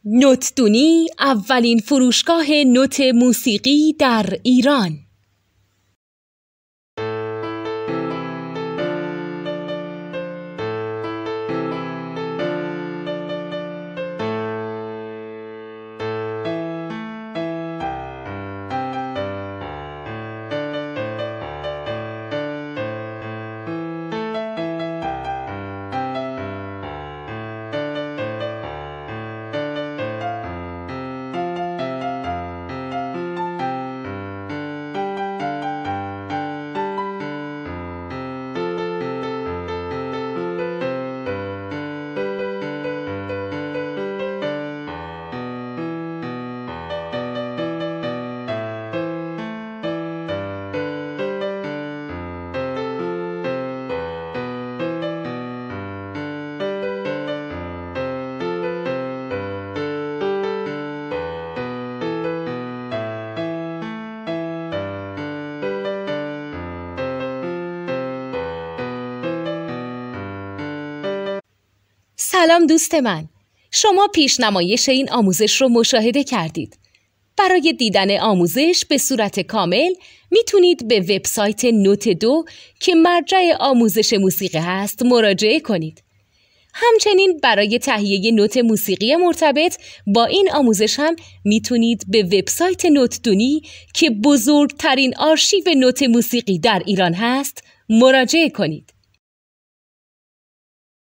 نوتدونی اولین فروشگاه نوت موسیقی در ایران. سلام دوست من، شما پیشنمایش این آموزش رو مشاهده کردید. برای دیدن آموزش به صورت کامل میتونید به وبسایت نوت 2 که مرجع آموزش موسیقی هست مراجعه کنید. همچنین برای تهیه نوت موسیقی مرتبط با این آموزش هم میتونید به وبسایت نوتدونی که بزرگترین آرشیو نوت موسیقی در ایران هست مراجعه کنید.